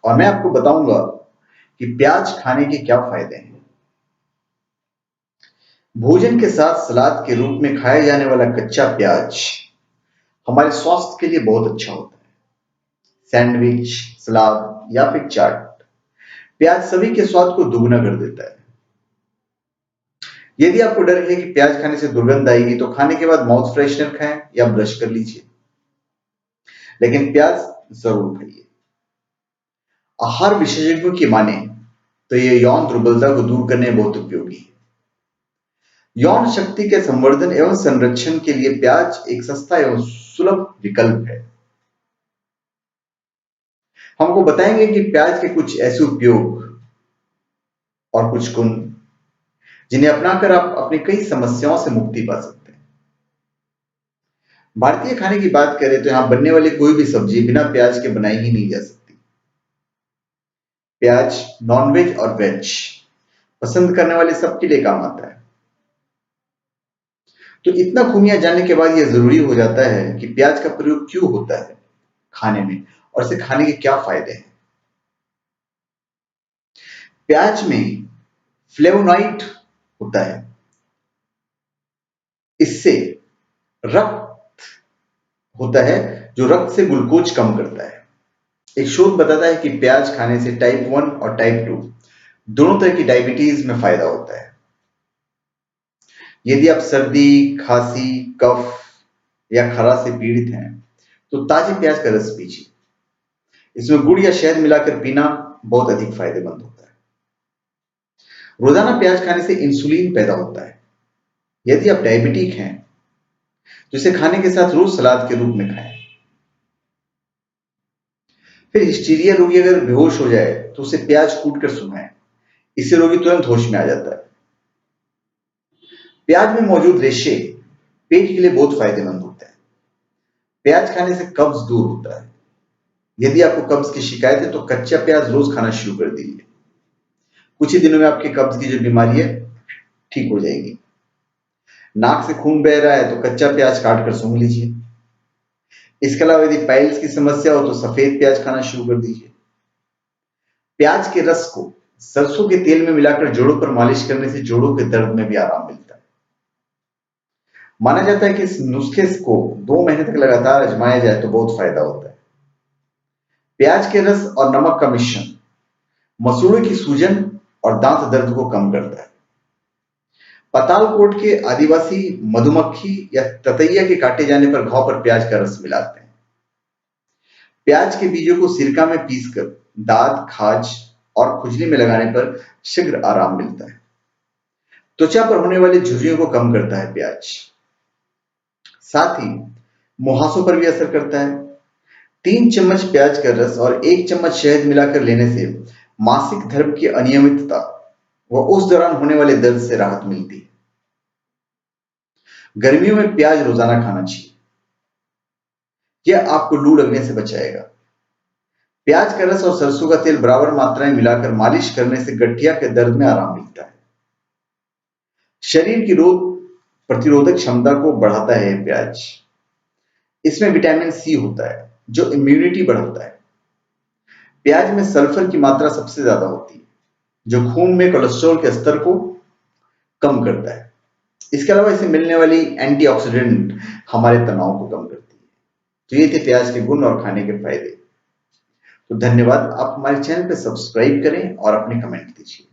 और मैं आपको बताऊंगा कि प्याज खाने के क्या फायदे हैं। भोजन के साथ सलाद के रूप में खाया जाने वाला कच्चा प्याज हमारे स्वास्थ्य के लिए बहुत अच्छा होता है। सैंडविच, सलाद या फिर चाट, प्याज सभी के स्वाद को दुगना कर देता है। यदि आपको डर है कि प्याज खाने से दुर्गंध आएगी तो खाने के बाद माउथ फ्रेशनर खाएं या ब्रश कर लीजिए, लेकिन प्याज जरूर खाइए। आहार विशेषज्ञों की माने तो ये यौन दुर्बलता को दूर करने में बहुत उपयोगी है। यौन शक्ति के संवर्धन एवं संरक्षण के लिए प्याज एक सस्ता एवं सुलभ विकल्प है। हमको बताएंगे कि प्याज के कुछ ऐसे उपयोग और कुछ गुण जिन्हें अपनाकर आप अपनी कई समस्याओं से मुक्ति पा सकते हैं। भारतीय खाने की बात करें तो यहां बनने वाली कोई भी सब्जी बिना प्याज के बनाई ही नहीं जा सकती। प्याज नॉनवेज और वेज पसंद करने वाले सबके लिए काम आता है। तो इतना खूबियां जानने के बाद यह जरूरी हो जाता है कि प्याज का प्रयोग क्यों होता है खाने में और इसे खाने के क्या फायदे हैं। प्याज में फ्लेवोनॉइड होता है। इससे रक्त होता है जो रक्त से ग्लूकोज कम करता है। एक शोध बताता है कि प्याज खाने से टाइप 1 और टाइप 2 दोनों तरह की डायबिटीज में फायदा होता है। यदि आप सर्दी, खांसी, कफ या खराश से पीड़ित हैं तो ताजे प्याज का रस पीजिए। इसमें गुड़ या शहद मिलाकर पीना बहुत अधिक फायदेमंद होता है। रोजाना प्याज खाने से इंसुलिन पैदा होता है। यदि आप डायबिटिक हैं तो इसे खाने के साथ रोज सलाद के रूप में खाएं। फिर हिस्टीरिया रोगी अगर बेहोश हो जाए तो उसे प्याज कूट कर सुंघाएं। इससे रोगी तुरंत होश में आ जाता है। प्याज में मौजूद रेशे पेट के लिए बहुत फायदेमंद होते हैं। प्याज खाने से कब्ज दूर होता है। यदि आपको कब्ज की शिकायत है तो कच्चा प्याज रोज खाना शुरू कर दीजिए। कुछ ही दिनों में आपकी कब्ज की जो बीमारी है ठीक हो जाएगी। नाक से खून बह रहा है तो कच्चा प्याज काट कर सूंघ लीजिए। इसके अलावा यदि पाइल्स की समस्या हो तो सफेद प्याज खाना शुरू कर दीजिए। प्याज के रस को सरसों के तेल में मिलाकर जोड़ों पर मालिश करने से जोड़ों के दर्द में भी आराम मिलता है। माना जाता है कि इस नुस्खे को 2 महीने तक लगातार आजमाया जाए तो बहुत फायदा होता है। प्याज के रस और नमक का मिश्रण मसूड़ों की सूजन और दांत दर्द को कम करता है। पातालकोट के आदिवासी मधुमक्खी या ततैया के काटे जाने पर घाव पर प्याज का रस मिलाते हैं। प्याज के बीजों को सिरका में पीसकर दांत, खाज और खुजली में लगाने पर शीघ्र आराम मिलता है। त्वचा पर होने वाली झुर्रियों को कम करता है प्याज। साथ ही मुहासों पर भी असर करता है। 3 चम्मच प्याज का रस और 1 चम्मच शहद मिलाकर लेने से मासिक धर्म की अनियमितता व उस दौरान होने वाले दर्द से राहत मिलती है। गर्मियों में प्याज रोजाना खाना चाहिए। यह आपको लू लगने से बचाएगा। प्याज का रस और सरसों का तेल बराबर मात्रा में मिलाकर मालिश करने से गठिया के दर्द में आराम मिलता है। शरीर की रोग प्रतिरोधक क्षमता को बढ़ाता है प्याज। इसमें विटामिन सी होता है जो इम्यूनिटी बढ़ाता है। प्याज में सल्फर की मात्रा सबसे ज्यादा होती है जो खून में कोलेस्ट्रॉल के स्तर को कम करता है। इसके अलावा इसे मिलने वाली एंटीऑक्सीडेंट हमारे तनाव को कम करती है। तो ये थे प्याज के गुण और खाने के फायदे। तो धन्यवाद। आप हमारे चैनल पे सब्सक्राइब करें और अपने कमेंट दीजिए।